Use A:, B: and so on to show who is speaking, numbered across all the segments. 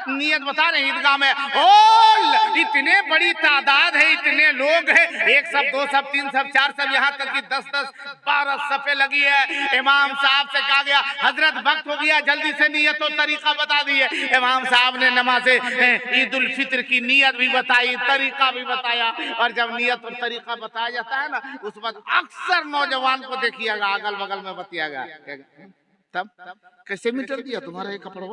A: नियत बता रहे हैं ईदगाह में। ओ इतने बड़ी तादाद है, इतने लोग हैं, 1 सब 2 सब 3 सब 4 सब, यहाँ तक कि 10-10 12 सफ़े लगी है। इमाम साहब से कहा गया हजरत वक्त हो गया, जल्दी से नियत और तरीका बता दिए। इमाम साहब ने नमाज ईद उल फित्र की नियत भी बताई, तरीका भी बताया। और जब नियत और तरीका बताया जाता है ना, उस वक्त अक्सर नौजवान को देखिएगा अगल बगल में बतियागा, तब कैसे मीटर दिया तुम्हारा ये कपड़ा।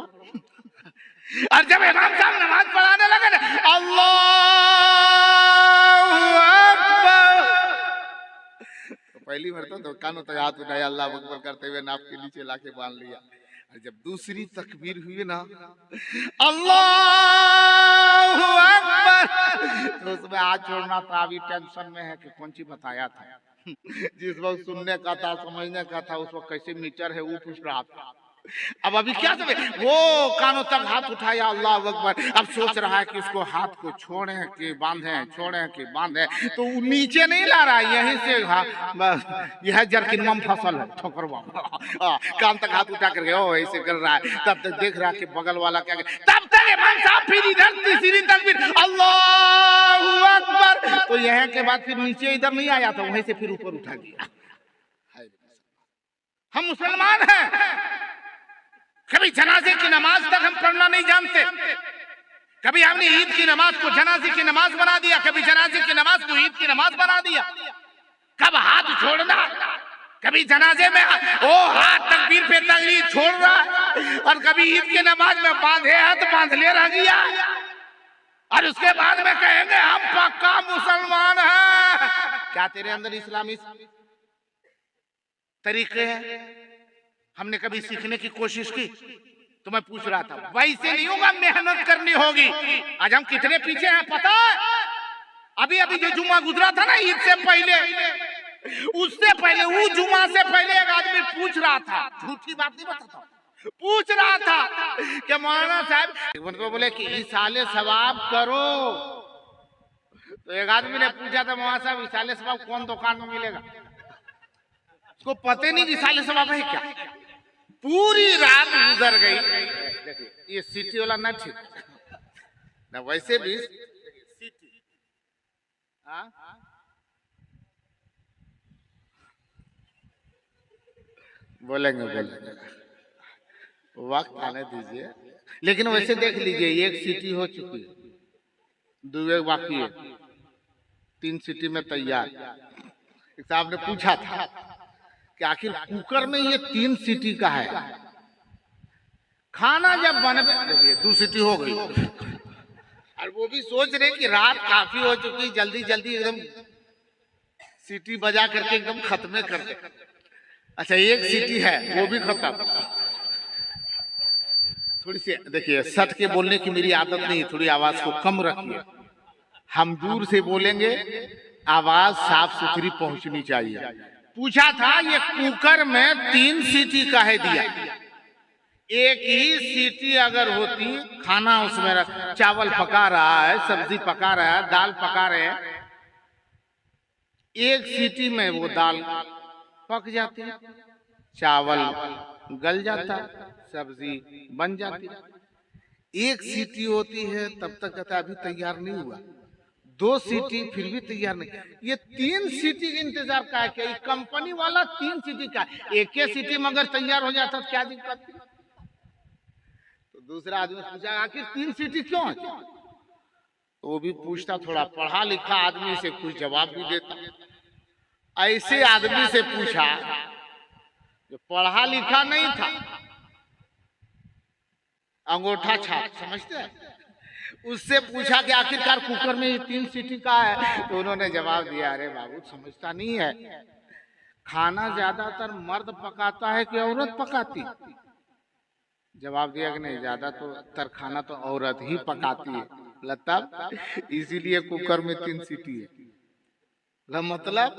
A: और जब इमाम साहब नमाज पढ़ाने लगे ना, अल्लाहू अकबर, तो पहली मरतबा तो कानों तक हाथ उठाया, अल्लाह अकबर करते हुए नाप के नीचे लाके बांध लिया। और जब दूसरी तकबीर हुई ना, अल्लाहू अकबर, तो उसमें हाथ छोड़ना था। अभी टेंशन में है कि कौन सी बताया था। जिस वक्त सुनने का था, समझने का था, उस वक्त कैसे मीटर है वो पूछ रहा था। अब अभी क्या समझ, वो कानों तक हाथ उठाया, अल्लाह अकबर। अब सोच रहा है कि उसको हाथ को छोड़े कि बांधे, छोड़े कि बांधे, तो वो नीचे नहीं ला रहा है, यहीं से बस यह जरकिनम फसल है ठोकरवा, कान तक हाथ उठा करके ओ ऐसे कर रहा है। तब तक देख रहा है कि बगल वाला क्या, तब तक इमाम साहब फिर इधर तीसरी तकबीर, अल्लाहू अकबर, तो यहाँ के बाद फिर नीचे इधर नहीं आया था, वहीं से फिर ऊपर उठा दिया। हम मुसलमान हैं, कभी जनाजे की नमाज तक हम पढ़ना नहीं जानते। कभी हमने ईद की नमाज को जनाजे की नमाज बना दिया, कभी जनाजे की नमाज को ईद की नमाज बना दिया। कब हाथ छोड़ना, कभी जनाजे में ओ हाथ तकबीर पे तकबीर छोड़ रहा है, और कभी ईद की नमाज में बांधे हाथ बांध ले रह गया, और उसके बाद में कहेंगे हम पक्का मुसलमान हैं। क्या तेरे अंदर इस्लामी तरीके हैं? हमने कभी सीखने की कोशिश की? तो मैं पूछ रहा था, वैसे नहीं होगा, मेहनत करनी होगी। आज हम कितने पीछे हैं पता है? अभी अभी जो जुमा गुजरा था ना ईद से पहले, उससे पहले, वो जुमा से पहले एक आदमी पूछ रहा था, झूठी बात नहीं बताता, पूछ रहा था कि मौलाना साहब उनको बोले कि इसाले सवाब करो। तो एक आदमी ने पूछा था, मौलाना साहब इसाले सवाब कौन दुकान में मिलेगा? उसको पता नहीं कि इसाले सवाब है क्या। पूरी रात गुजर गई। देखिए ये सिटी वाला ना ठीक ना, वैसे भी सिटी बोलेंगे वक्त आने दीजिए। लेकिन वैसे देख लीजिए, एक सिटी हो चुकी है, 2 बाकी है, 3 सिटी में तैयार। साहब ने पूछा था कि आखिर कुकर में ये 3 सीटी का है, खाना जब बने, देखिए 2 सीटी हो गई, और वो भी सोच रहे कि रात काफी हो चुकी, जल्दी जल्दी एकदम सीटी बजा करके एकदम खत्म कर दे। अच्छा 1 सीटी है, वो भी खत्म। थोड़ी सी देखिए, सट के बोलने की मेरी आदत नहीं, थोड़ी आवाज को कम रखिए। हम दूर से बोलेंगे, आवाज साफ सुथरी पहुंचनी चाहिए। पूछा था ये कुकर में 3 सीटी काहे दिया? एक ही सीटी अगर होती, खाना उसमें चावल पका रहा है, सब्जी पका रहा है, दाल पका रहे हैं, 1 सीटी में वो दाल पक जाती, चावल गल जाता, सब्जी बन जाती। 1 सीटी होती है तब तक कहता अभी तैयार नहीं हुआ, 2 सीटी फिर भी तैयार नहीं, ये 3 सीटी का इंतजार का है। क्या कंपनी वाला 3 सीटी का, एक ही सीटी में अगर तैयार हो जाता तो क्या दिक्कत थी? तो दूसरा आदमी पूछा आखिर 3 सीटी क्यों है? तो वो भी पूछता, थोड़ा पढ़ा लिखा आदमी से कुछ जवाब भी देता। ऐसे आदमी से पूछा जो पढ़ा लिखा नहीं था, अंगूठा छाप समझते हैं, उससे पूछा कि आखिरकार कुकर में ये 3 सीटी का है? तो उन्होंने जवाब दिया, अरे बाबू समझता नहीं है, खाना ज्यादातर मर्द पकाता है कि औरत पकाती? जवाब दिया कि नहीं, ज्यादातर खाना तो औरत ही पकाती है, तब इसीलिए कुकर में 3 सीटी है। मतलब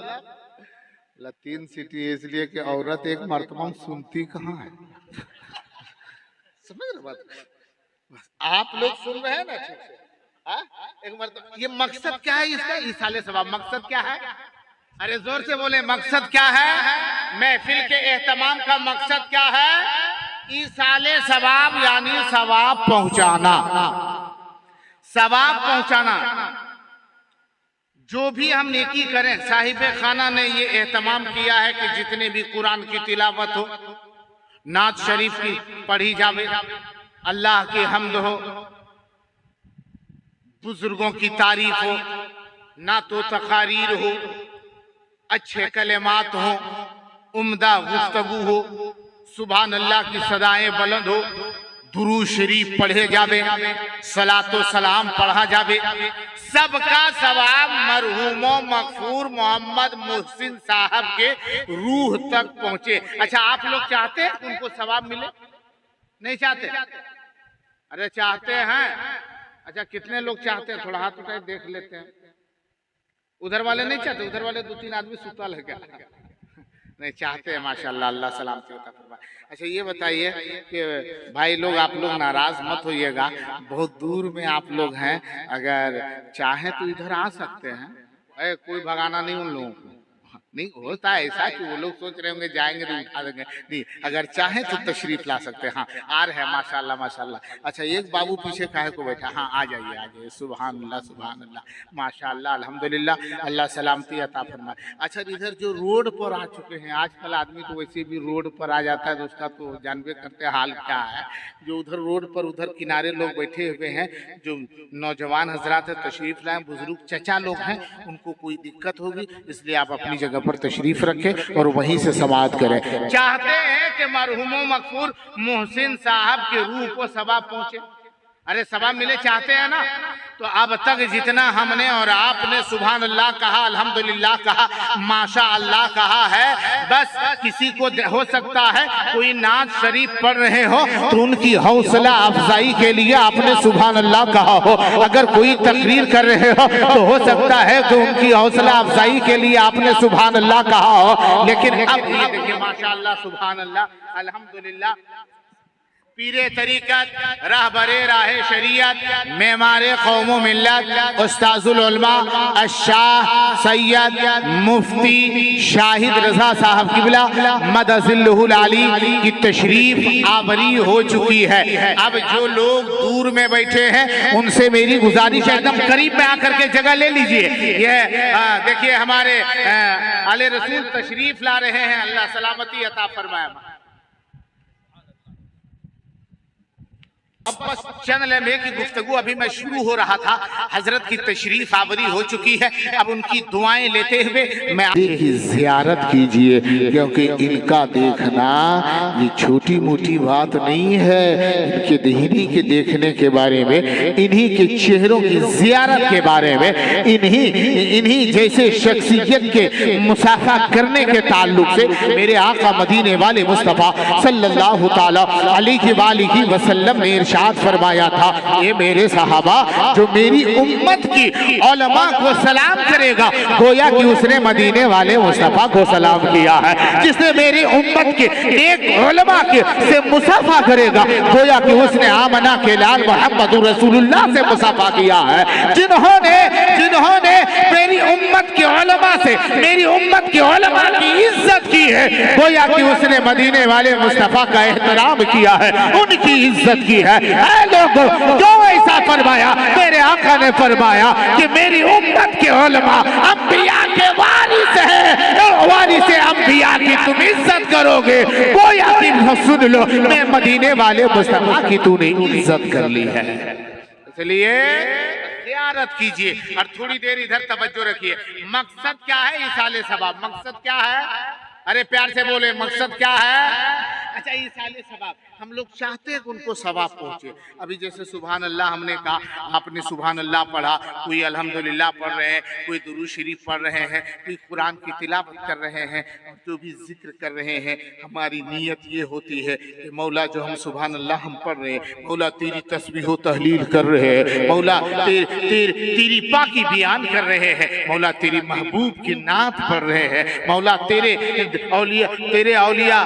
A: 3 सीटी है इसलिए कि औरत एक मर्तबा सुनती कहाँ है। समझ रहे बात? आप लोग सुन रहे हैं ना ठीक से? एक मर्तबा, ये मकसद क्या है इसका, इसाले सवाब मकसद क्या है? अरे जोर से बोले, मकसद क्या है? महफिल के एहतमाम का मकसद क्या है? ईसाले सवाब यानी सवाब पहुंचाना, सवाब पहुंचाना। जो भी हम नेकी करें, साहिब खाना ने ये एहतमाम किया है कि जितने भी कुरान की तिलावत हो, नात शरीफ की पढ़ी जावे, अल्लाह की हम्द हो, बुजुर्गों की तारीफ हो, नातो तकारीर हो, अच्छे कलेमात हो, उम्दा गुफ्तगू हो, सुभान अल्लाह की सदाएं बुलंद हो, दुरूद शरीफ पढ़े जावे, सलातो सलाम पढ़ा जावे। सबका सवाब मरहूमो मगफूर मोहम्मद मोहसिन साहब के रूह तक पहुंचे। अच्छा, आप लोग चाहते हैं उनको सवाब मिले? नहीं चाहते? अरे चाहते हैं। अच्छा, कितने लोग चाहते हैं? थोड़ा हाथ उठाए देख लेते हैं। उधर वाले नहीं चाहते? उधर वाले 2-3 आदमी सुतल है क्या? नहीं चाहते हैं, माशाल्लाह, अल्लाह सलामती अता फरमाए। अच्छा, ये बताइए कि भाई लोग, आप लोग नाराज मत होइएगा, बहुत दूर में आप लोग हैं, अगर चाहे तो इधर आ सकते हैं। अरे कोई भगाना नहीं उन लोगों को, नहीं होता है ऐसा कि वो लोग सोच रहे होंगे जाएंगे तो उठा देंगे, नहीं, अगर चाहे तो तशरीफ ला सकते हैं। हाँ, आ रहे हैं, माशाल्लाह माशाल्लाह। अच्छा, एक बाबू पीछे काहे को बैठा? हाँ, आ जाइए आ जाइए। सुभान अल्लाह सुभान अल्लाह, माशाल्लाह, अल्हम्दुलिल्लाह, अल्लाह सलामती अता फरमाए। अच्छा, इधर जो रोड पर आ चुके हैं, आजकल आदमी तो वैसे भी रोड पर आ जाता है, तो उसका तो जानबे करते हैं हाल क्या है। जो उधर रोड पर, उधर किनारे लोग बैठे हुए हैं, जो नौजवान हजरात है, तशरीफ लाए, बुजुर्ग चचा लोग हैं, उनको कोई दिक्कत होगी, इसलिए आप अपनी जगह पर तशरीफ रखें और वहीं से समाअत करें। चाहते हैं कि मरहूमो मगफूर मोहसिन साहब के रूह को सवाब पहुंचे, अरे सवाब मिले, चाहते हैं ना? तो अब तक जितना हमने और आपने सुभान अल्लाह कहा, अल्हम्दुलिल्लाह कहा, माशा अल्लाह कहा है, बस किसी को हो सकता है कोई नात शरीफ पढ़ रहे हो तो उनकी हौसला अफजाई के लिए आपने सुभान अल्लाह कहा हो। अगर कोई तकरीर कर रहे हो तो हो सकता है कि उनकी हौसला अफजाई के लिए आपने सुभान अल्लाह कहा हो। लेकिन अब ये देखिए, माशा अल्लाह, सुभान अल्लाह, अल्हम्दुलिल्लाह, पीरे तरीकत, रहबरे राहे शरीयत, मेमारे कौमो मिल्लत, उस्ताजुल उलमा अशाह सैयद मुफ्ती शाहिद रजा साहब किबला मदजिल्लुहुल आली की तशरीफ आवरी हो चुकी है। अब जो लोग दूर में बैठे हैं उनसे मेरी गुजारिश है, एकदम करीब में आकर के जगह ले लीजिए। यह देखिए, हमारे आले रसूल तशरीफ ला रहे हैं, अल्लाह सलामती अता फरमाए। अब बस चंद लम्हे की गुफ्तगू अभी मैं शुरू हो रहा था, हजरत की तशरीफ आवरी हो चुकी है। अब उनकी दुआएं लेते हुए मैं
B: की जियारत कीजिए, क्योंकि इनका देखना ये छोटी मोटी बात नहीं है। इनके दहीनी के देखने के बारे में, इन्हीं के चेहरों की जियारत के बारे में, इन्हीं जैसे शख्सियत के मुसाफा करने के ताल्लुक से मेरे आका मदीने वाले मुस्तफ़ा सल्लल्लाहु ताला अलैहि वसल्लम ने इरशाद फरमाया था, ये मेरे सहाबा जो मेरी उम्मत की उलमा को सलाम करेगा, गोया कि उसने मदीने वाले मुस्तफा को सलाम किया है। जिसने मेरी उम्मत के एक उलमा के से मुसाफा करेगा, गोया कि उसने आमना के लाल मोहम्मद रसूलुल्लाह से मुसाफा किया है। जिन्होंने मेरी उम्मत के उलमा से, मेरी उम्मत के उलमा की इज्जत की है, गोया कि उसने मदीने वाले मुस्तफा का एहतराम किया है, उनकी इज्जत की है। लोगों, क्यों ऐसा फरमाया? मेरे आका ने फरमाया कि मेरी उम्मत के उलमा अंबिया के वारिस है, वारिस अंबिया की तुम इज्जत करोगे, गोया कि सुन लो, मैं मदीने वाले मुस्तफा की तूने इज्जत कर ली है।
A: इसलिए जियारत कीजिए और थोड़ी देर इधर तवज्जो रखिए। मकसद क्या है इसाले सवाब? मकसद क्या है? अरे प्यार से बोले, मकसद क्या है? अच्छा, इसाले सवाब, हम लोग चाहते हैं कि उनको सवाब पहुंचे। अभी जैसे सुभान अल्लाह हमने कहा, आपने सुभान अल्लाह पढ़ा, कोई अल्हम्दुलिल्लाह पढ़ रहे हैं, कोई दुरूद शरीफ पढ़ रहे हैं, कोई कुरान की तिलावत कर रहे हैं, जो भी जिक्र कर रहे हैं, हमारी नीयत ये होती है कि मौला जो हम सुभान अल्लाह हम पढ़ रहे हैं, मौला तेरी तस्बीह व तहलील कर रहे हैं, मौला तेरी पाकी बयान कर रहे हैं, मौला तेरी महबूब की नात पढ़ रहे हैं, मौला तेरे औलिया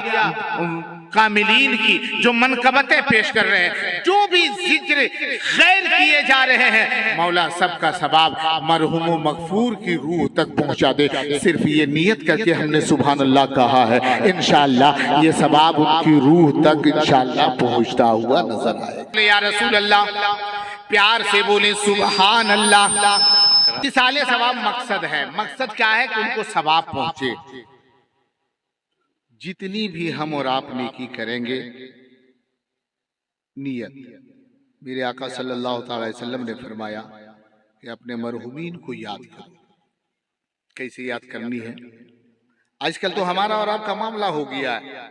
A: कामिलीन की जो मनकबतें पेश कर रहे हैं, जो भी जिक्र खैर किए जा रहे हैं, मौला सबका सवाब मरहूम मगफूर की रूह तक पहुंचा दे। सिर्फ ये नियत करके हमने सुभान अल्लाह कहा है, इंशाअल्लाह ये सवाब उनकी रूह तक इंशाअल्लाह पहुंचता हुआ नजर आए। या रसूल अल्लाह, प्यार से बोले सुभान अल्लाह। इसाले सवाब मकसद है। मकसद क्या है कि उनको सवाब पहुंचे। जितनी भी हम और आप नेकी करेंगे, नियत, मेरे आका सल्लल्लाहु अलैहि वसल्लम ने फरमाया कि अपने मरहूमीन को याद करो। कैसे याद करनी है? आजकल तो हमारा और आपका मामला हो गया है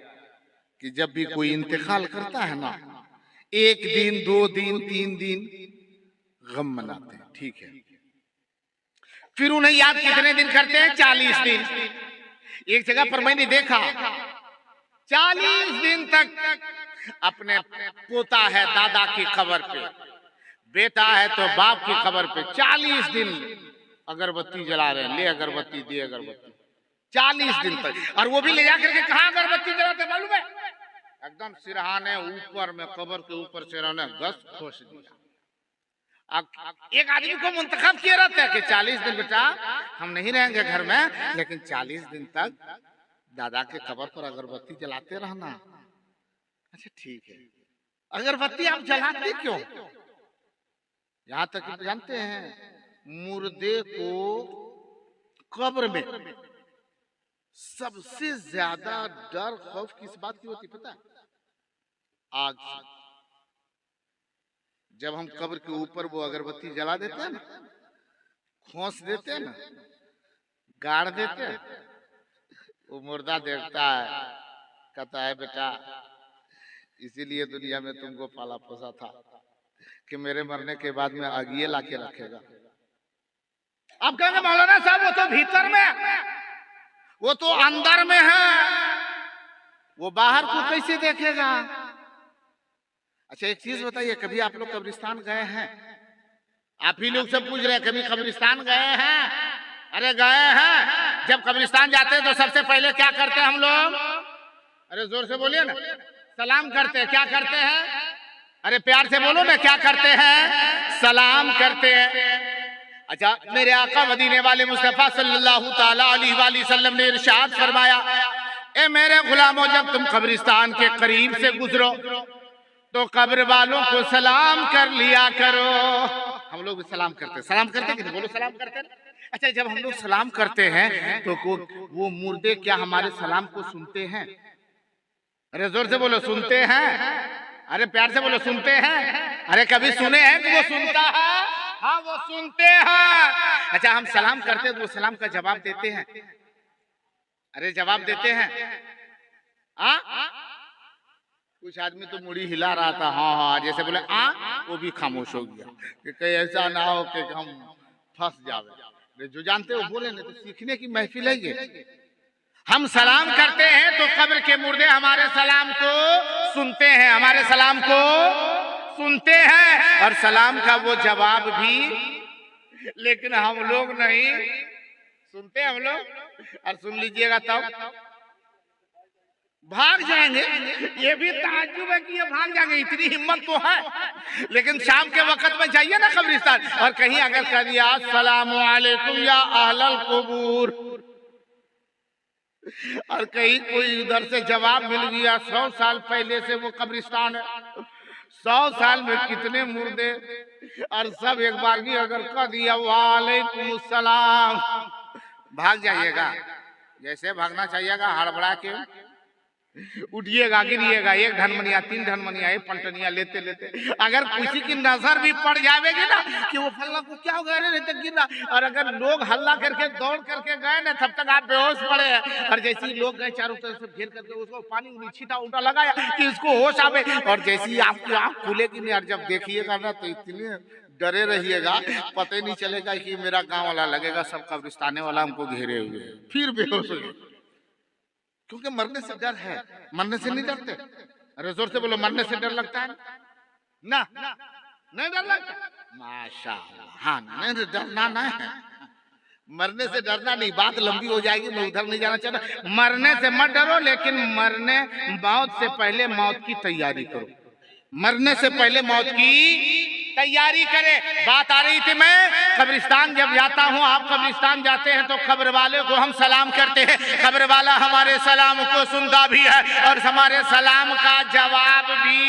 A: कि जब भी कोई इंतकाल करता है ना, 1 दिन 2 दिन 3 दिन गम मनाते हैं, ठीक है। फिर उन्हें याद कितने दिन करते हैं? 40 दिन। एक जगह पर मैंने देखा 40 दिन तक अपने पोता है दादा की कब्र पे, बेटा है तो बाप की कब्र पे 40 दिन अगरबत्ती जला रहे हैं। ले अगरबत्ती, दे अगरबत्ती, 40 दिन तक। और वो भी ले जाकर के कहाँ अगरबत्ती जलाते मालूम है? एकदम सिरहाने ऊपर में, कब्र के ऊपर सिरहाने गस खोस दिया। एक आदमी को मुंतखब किया रहता है कि 40 दिन बेटा हम नहीं रहेंगे घर में, लेकिन 40 दिन तक दादा के कब्र पर अगरबत्ती जलाते रहना। अच्छा ठीक है, अगरबत्ती आप जलाते क्यों? यहाँ तक जानते हैं, मुर्दे को कब्र में सबसे ज्यादा डर खौफ किस बात की होती पता है? आग से। जब हम कब्र के ऊपर वो अगरबत्ती जला देते हैं ना, खोस देते हैं ना, गाड़ देते हैं, वो मुर्दा देखता है, कहता है बेटा इसीलिए दुनिया में तुमको पाला पोसा था कि मेरे मरने के बाद में आगिए लाके रखेगा। आप कहेंगे मौलाना साहब वो तो भीतर में, वो तो अंदर में है, वो बाहर को कैसे देखेगा? अच्छा एक चीज बताइए, कभी आप लोग कब्रिस्तान गए हैं? आप ही लोग सब पूछ रहे हैं कभी कब्रिस्तान गए हैं? अरे गए हैं। जब कब्रिस्तान जाते हैं तो सबसे पहले क्या करते हैं हम लोग? अरे जोर से बोलिए ना, सलाम करते हैं। क्या करते हैं? अरे प्यार से बोलो ना, क्या करते हैं? सलाम करते हैं। अच्छा मेरे आका मदीने वाले मुस्तफा सल्लल्लाहु ताला अलैहि वसल्लम ने इरशाद फरमाया, ए मेरे गुलामों, जब तुम कब्रिस्तान के करीब से गुजरो तो कब्र वालों को सलाम कर लिया करो। हम लोग सलाम करते हैं, सलाम करते हैं कि बोलो सलाम करते हैं। अच्छा जब हम लोग सलाम करते हैं तो वो मुर्दे क्या हमारे सलाम को सुनते हैं? अरे जोर से बोलो, सुनते हैं? अरे प्यार से बोलो, सुनते हैं? अरे कभी सुने हैं कि वो सुनता है? हाँ वो सुनते हैं। अच्छा हम सलाम करते हैं तो वो सलाम का जवाब देते हैं? अरे जवाब देते हैं? कुछ आदमी तो मुड़ी हिला रहा था, हाँ हाँ जैसे बोले वो भी खामोश हो गया कि कहीं ऐसा ना हो कि हम फंस जावे। जो जानते हो बोले, नहीं तो सीखने की महफिल है ये। हम सलाम करते हैं तो कब्र के मुर्दे हमारे सलाम को सुनते हैं, हमारे सलाम को सुनते हैं और सलाम का वो जवाब भी। लेकिन हम लोग नहीं सुनते, हम लोग और सुन लीजिएगा तब भाग जाएंगे। ये भी ताज्जुब है कि ये भाग जाएंगे, इतनी हिम्मत तो है। लेकिन शाम के वक्त में जाइए ना कब्रिस्तान और कहीं अगर कर दिया अस्सलामु अलैकुम या अहलल कुबूर, और कहीं कोई उधर से जवाब मिल गया 100 साल पहले से वो कब्रिस्तान है, 100 साल में कितने मुर्दे, और सब एक बार भी अगर कह दिया वालेकुम सलाम, भाग जाइएगा। जैसे भागना चाहिएगा हड़बड़ा के उठिएगा, गिरिएगा 1 धनमनिया 3 धनमनिया 1 पलटनिया लेते लेते। अगर किसी की नजर भी पड़ जाएगी ना कि वो फल्ला को क्या हो गया रहते गिर रहा, और अगर लोग हल्ला करके दौड़ करके गए ना तब तक आप बेहोश पड़े हैं। और जैसे ही लोग गए चारों तरफ से घेर करके उसको पानी छीटा उल्टा लगाया कि इसको होश आवे, और जैसे ही आपकी आँख खुलेगी नहीं और जब देखिएगा ना तो इतने डरे रहिएगा, पता ही नहीं चलेगा कि मेरा गाँव वाला लगेगा सब कब्रिस्ताने वाला हमको घेरे हुए, फिर बेहोश हो गए। क्योंकि मरने से डर है, मरने से नहीं डरते। अरे जोर से बोलो, मरने से डर लगता है ना? नहीं डर लगता? माशाअल्लाह, हाँ नहीं डरना नहीं है। मरने से डरना नहीं, बात लंबी हो जाएगी, मैं उधर नहीं जाना चाहता। मरने से मत डरो, लेकिन मौत से पहले मौत की तैयारी करो। मरने से पहले मौत की तैयारी करे। बात आ रही थी, मैं कब्रिस्तान जब जाता हूँ, आप कब्रिस्तान जाते हैं तो कब्र वाले को हम सलाम करते हैं, कब्र वाला हमारे सलाम को सुनता भी है और हमारे सलाम का जवाब भी,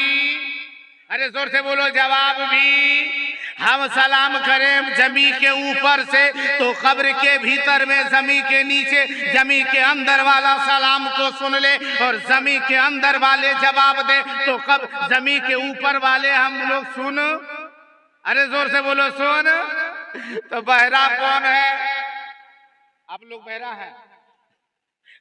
A: अरे जोर से बोलो, जवाब भी हम सलाम करें जमी के ऊपर से तो कब्र के भीतर में, जमी के नीचे, जमी के अंदर वाला सलाम को सुन ले और जमी के अंदर वाले जवाब दे तो कब जमी के ऊपर वाले हम लोग सुन, अरे जोर से बोलो सुन। तो बहरा कौन है? आप लोग बहरा है?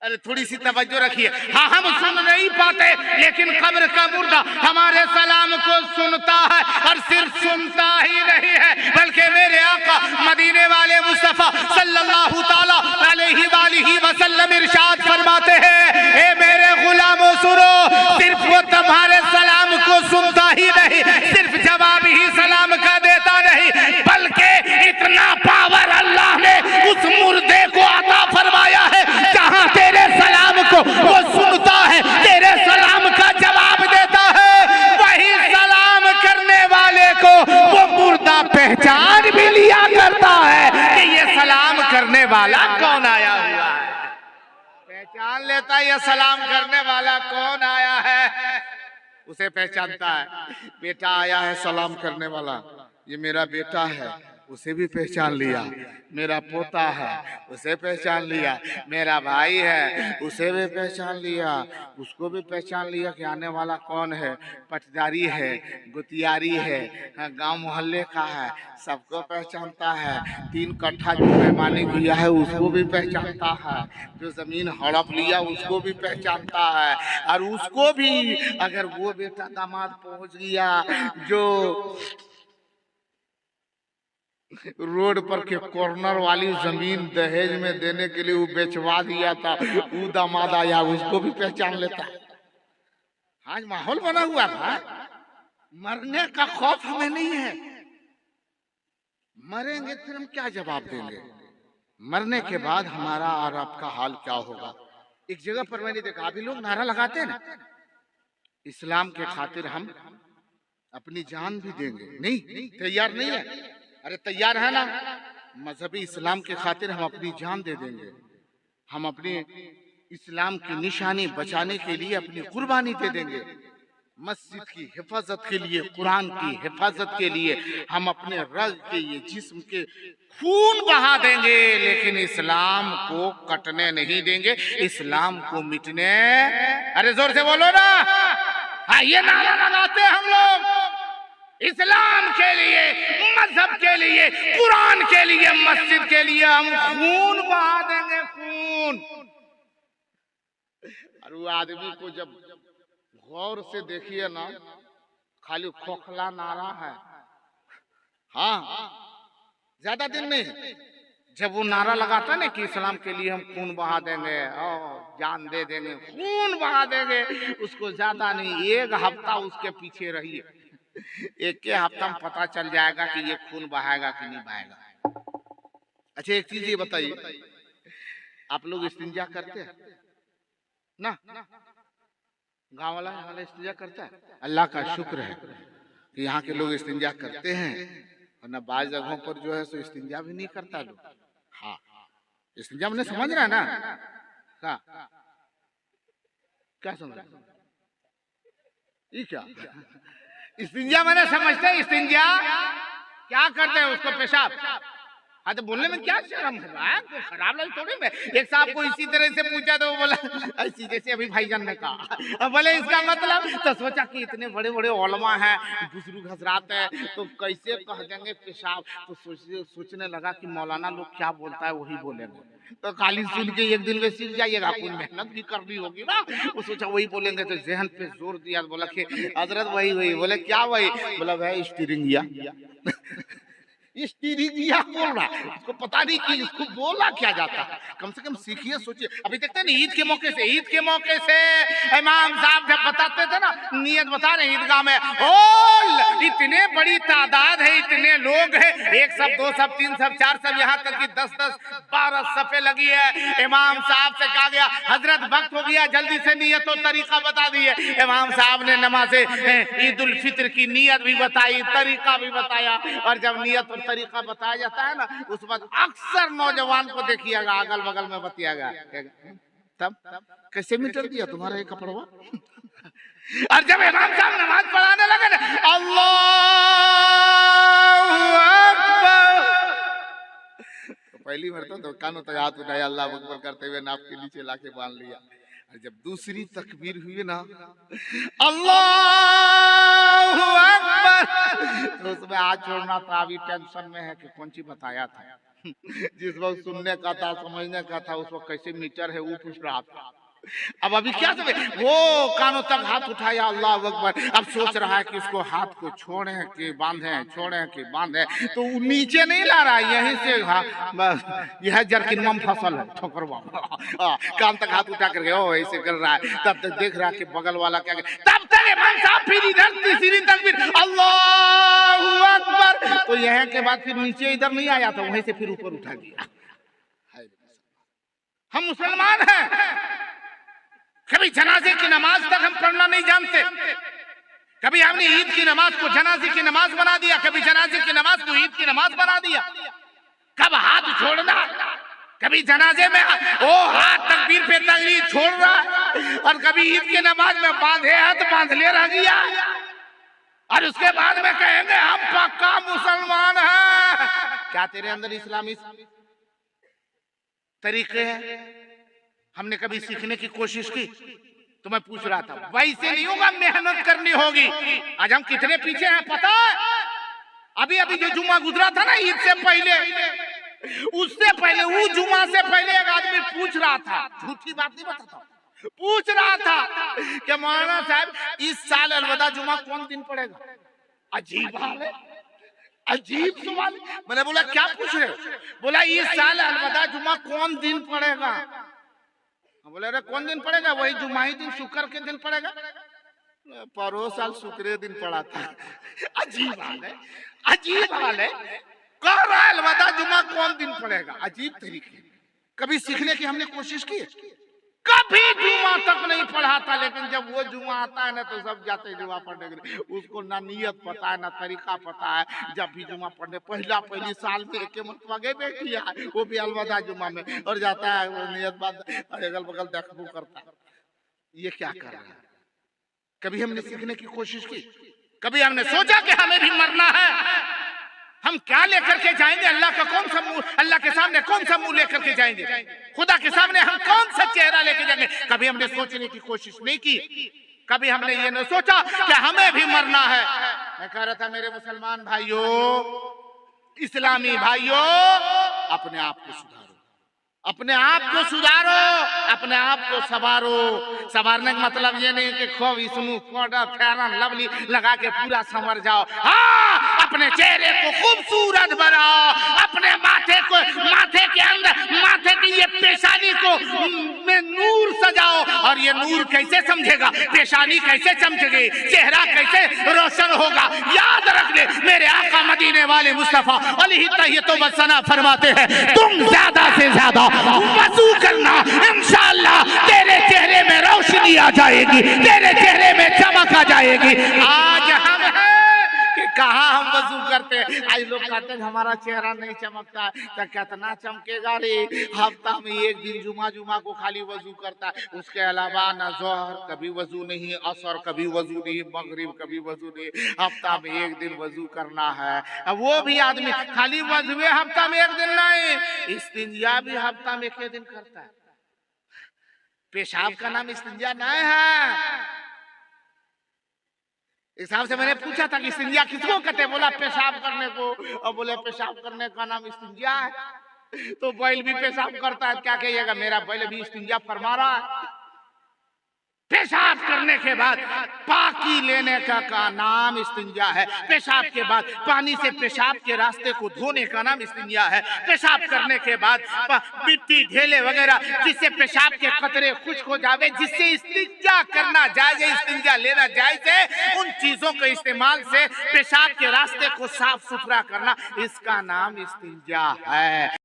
A: अरे थोड़ी सी तवज्जो रखिए। हाँ, हम सुन नहीं पाते, लेकिन कब्र का मुर्दा हमारे सलाम को सुनता है और सिर्फ सुनता ही नहीं है, बल्कि मेरे आका मदीने वाले मुस्तफा सल्लल्लाहु ताला अलैहि वसल्लम इरशाद फरमाते हैं, ए मेरे गुलामों सुनो, सिर्फ वो तुम्हारे सलाम को सुनता ही नहीं, सिर्फ जवाब ही सलाम का देता नहीं, बल्कि इतना पावर अल्लाह ने उस मुर्दे को अता फरमाया है, जहां तेरे सलाम को वो सुनता है, तेरे सलाम का जवाब देता है, वही सलाम करने वाले को वो मुर्दा पहचान भी लिया करता है कि ये सलाम करने वाला कौन आया हुआ है। पहचान लेता है ये सलाम करने वाला कौन आया है, उसे पहचानता है। बेटा आया है सलाम करने वाला, ये मेरा बेटा है, उसे भी पहचान लिया। मेरा पोता है, उसे पहचान लिया। मेरा भाई है, उसे भी पहचान लिया। उसको भी पहचान लिया कि आने वाला कौन है, पटदारी है, गुतियारी है, गांव मोहल्ले का है, सबको पहचानता है। 3 कट्ठा जो पैमाने किया है उसको भी पहचानता है, जो जमीन हड़प लिया उसको भी पहचानता है। और उसको भी अगर वो बेटा दामाद पहुंच गया जो रोड पर के कॉर्नर वाली जमीन दहेज में देने के लिए वो बेचवा दिया था, वो दामाद आया, उसको भी पहचान लेता है। आज माहौल बना हुआ था, मरने का खौफ हमें नहीं है। मरेंगे फिर हम क्या जवाब देंगे, मरने के बाद हमारा और आपका हाल क्या होगा। एक जगह पर मैंने देखा, अभी लोग नारा लगाते हैं ना, इस्लाम के खातिर हम अपनी जान भी देंगे। नहीं, तैयार नहीं है। अरे तैयार है ना, मजहबी इस्लाम के खातिर हम अपनी जान दे देंगे। हम अपने इस्लाम की निशानी बचाने के लिए अपनी कुर्बानी दे देंगे। मस्जिद की हिफाजत के लिए, कुरान की हिफाजत के लिए हम अपने रग के, ये जिस्म के खून बहा देंगे, लेकिन इस्लाम को कटने नहीं देंगे, इस्लाम को मिटने, अरे जोर से बोलो ना, हाँ ये नारा लगाते हैं हम लोग, इस्लाम के लिए, मजहब के लिए, कुरान के लिए, मस्जिद के लिए हम खून बहा देंगे, खून। और वो आदमी को जब गौर से देखिए ना, खाली खोखला नारा है। हाँ, ज्यादा दिन नहीं, जब वो नारा लगाता ना कि इस्लाम के लिए हम खून बहा देंगे और जान दे देंगे, खून बहा देंगे, उसको ज्यादा नहीं, 1 हफ्ता उसके पीछे रहिए, 1 हफ्ता में पता चल जाएगा कि ये खून बहाएगा कि नहीं बहाएगा। अच्छा एक चीज ये बताइए, आप लोग इस्तिंजा करते हैं ना? गांव वाला इस्तिंजा करता है? अल्लाह का शुक्र है कि यहाँ के लोग इस्तिंजा करते हैं, और न बाज़ जगहों पर जो है सो इस्तिंजा भी नहीं करता लोग। हाँ, इस्तिंजा मैंने समझ रहा है ना? क्या समझ रहा है? ये क्या इस्तिंजा मैंने समझते हैं, इस्तिंजा क्या करते हैं, उसको पेशाब। हाँ तो बोलने में क्या शर्म है, तो खराब लगे थोड़ी में। एक साहब को इसी तरह से पूछा तो वो बोला ऐसी, जैसे अभी भाईजान ने कहा, अब बोले इसका मतलब, तो सोचा कि इतने बड़े बड़े उलमा हैं, बुजुर्ग हजरात है, तो कैसे कह देंगे पेशाब। तो सोचने लगा कि मौलाना लोग क्या बोलता है वही बोलेंगे, तो खाली सुन के एक दिन में सीख जाइएगा, कोई मेहनत भी करनी होगी ना। वो सोचा वही बोलेंगे, तो जहन पे जोर दिया, बोला कि हजरत वही, बोले क्या वही, बोला भाई स्टीयरिंग। स्टीरिया बोल रहा है, उसको पता नहीं कि इसको बोला क्या जाता है। कम से कम सीखिए, सोचिए। अभी देखते हैं ना ईद के मौके से इमाम साहब जब बताते थे ना, नियत बता रहे ईदगाह में, ओ इतने बड़ी तादाद है, इतने लोग हैं, 1 सब 2 सब 3 सब 4 सब, यहाँ तक कि 10-10 12 सफे लगी है। इमाम साहब से कहा गया हजरत वक्त हो गया, जल्दी से नियत और तरीका बता दिए। इमाम साहब ने नमाज ईद उल फित्र की नियत भी बताई, तरीका भी बताया। और जब नियत और तरीका बताया जाता है ना, उस वक्त अक्सर नौजवान को देखिएगा अगल बगल में बतियागा, तब कैसे मीटर दिया तुम्हारा ये कपड़वा। और जब इमाम साहब नमाज पढ़ाने लगे ना, अल्लाहू अकबर, तो पहली मरतबा तो कानों तक हाथ उठाया, अल्लाह अकबर करते हुए नाप के नीचे लाके बांध लिया। और जब दूसरी तकबीर हुई ना, अल्लाहू अकबर, तो उसमें आज छोड़ना था। अभी टेंशन में है कि कौन सी बताया था। जिस वक्त सुनने का था, समझने का था, उस वक्त कैसे मीटर है वो पूछ रहा था। अब अभी क्या समझे, वो कानों तक हाथ उठाया, अल्लाह अकबर। अब सोच रहा है कि इसको हाथ को छोड़े कि बांधे, छोड़े कि बांधे, तो वो नीचे नहीं ला रहा, यहीं से बस यह जरकिनम फसल है, ठोकरवा कान तक हाथ उठा करके ओ ऐसे कर रहा है। तब तक देख रहा कि बगल वाला क्या, तब तक इमाम साहब फिर इधर तीसरी तकबीर, अल्लाहू अकबर, तो यह के बाद फिर नीचे इधर नहीं आया था, वहीं से फिर ऊपर उठा दिया। हम मुसलमान हैं, कभी जनाजे की नमाज तक हम पढ़ना नहीं जानते। कभी हमने ईद की नमाज को जनाजे की नमाज बना दिया, कभी जनाजे की नमाज को ईद की नमाज बना दिया। कब हाथ छोड़ना, कभी जनाजे में ओ हाथ तकबीर पे तकबीर छोड़ रहा है, और कभी ईद की नमाज में बांधे हाथ बांध ले रह गया, और उसके बाद में कहेंगे हम पक्का मुसलमान हैं। क्या तेरे अंदर इस्लामी तरीके हैं? हमने कभी सीखने की कोशिश की? तो मैं पूछ रहा था, वैसे नहीं होगा, मेहनत करनी होगी। आज हम कितने पीछे हैं पता है? अभी अभी जो जुम्मा गुजरा था ना ईद से पहले, उससे पहले, वो जुम्मा से पहले एक आदमी पूछ रहा था, झूठी बात नहीं बताता, पूछ रहा था कि मौलाना साहब इस साल अलविदा जुम्मा कौन दिन पड़ेगा? अजीब हाल है, अजीब सवाल। मैंने बोला क्या पूछ रहे हो? बोला इस साल अलविदा जुम्मा कौन दिन पड़ेगा? बोले अरे कौन दिन पड़ेगा? वही जुम्मा ही दिन, शुक्र के दिन पड़ेगा। परो साल शुक्र दिन पड़ा था। अजीब हाल है, अजीब हाल है। कह रहा है अलविदा जुम्मा कौन दिन पड़ेगा, अजीब तरीके। कभी सीखने की हमने कोशिश की? कभी जुम्मा तक नहीं पढ़ा था, लेकिन जब वो जुम्मा आता है ना तो सब जाते हैं जुम्मा पढ़ने के लिए। उसको ना नियत पता है ना तरीका पता है। जब भी जुम्मा पढ़ने पहली साल में एक मरतबा गए किया है, वो भी अलविदा जुम्मा में, और जाता है वो नियत बात अगल बगल देखबू करता है। ये क्या कर रहा है? कभी हमने सीखने की कोशिश की? कभी हमने सोचा कि हमें भी मरना है, हम क्या लेकर के जाएंगे? अल्लाह का कौन सा मुंह, अल्लाह के सामने कौन सा मुंह लेकर के जाएंगे? खुदा के सामने हम कौन सा चेहरा लेकर जाएंगे? कभी हमने सोचने की कोशिश नहीं की? कभी हमने ये नहीं सोचा कि हमें भी मरना है? मैं कह रहा था मेरे मुसलमान भाइयों, इस्लामी भाइयों, अपने आप को सुधारो, अपने आप को सुधारो, अपने आप को संवारो। संवारने का मतलब ये नहीं कि खूब इसमें पाउडर फेरन लवली लगा के पूरा संवर जाओ। हाँ, अपने चेहरे को खूबसूरत बनाओ, अपने माथे के अंदर माथे की ये पेशानी को में नूर सजाओ। और ये नूर कैसे समझेगा? पेशानी कैसे चमकेगी? चेहरा कैसे रोशन होगा? याद रख ले, मेरे आका मदीने वाले मुस्तफा अलैहि तहियतो व सना फरमाते हैं, तुम ज्यादा से ज्यादा वज़ू करना, इंशाअल्लाह तेरे चेहरे में रोशनी आ जाएगी, तेरे चेहरे में चमक आ जाएगी। आज हम हैं कि कहाँ हम वज़ू करते हैं। आज लोग कहते हैं हमारा चेहरा नहीं चमकता, तो कितना चमकेगा रे? हफ्ता में एक दिन जुमा को खाली वज़ू करता है, उसके अलावा ना ज़ोहर कभी वज़ू नहीं, असर कभी वज़ू नहीं, मगरिब कभी वज़ू नहीं। हफ्ता में एक दिन वज़ू करना है। अब वो भी आदमी खाली वज़ू हफ्ता में एक दिन नहीं, इस्तिंजा भी हफ्ता में एक दिन करता है। पेशाब का नाम इस्तिंजा नहीं है। इस हिसाब से मैंने पूछा था कि इस्तिंजा किसको कहते हैं? बोला पेशाब करने को। और बोले पेशाब करने का नाम इस्तिंजा है। तो बैल भी पेशाब करता है, क्या कहिएगा? मेरा बैल भी इस्तिंजा फरमा रहा है। पेशाब करने के बाद पाकी लेने का नाम इस्तिंजा है। पेशाब के बाद पानी से पेशाब के रास्ते को धोने का नाम इस्तिंजा है। पेशाब करने के बाद मिट्टी ढेले वगैरह जिससे पेशाब के कतरे खुश्क हो जावे, जिससे इस्तिंजा करना जायज है, इस्तिंजा लेना जायज है, उन चीजों के इस्तेमाल से पेशाब के रास्ते को साफ सुथरा करना, इसका नाम इस्तिंजा है।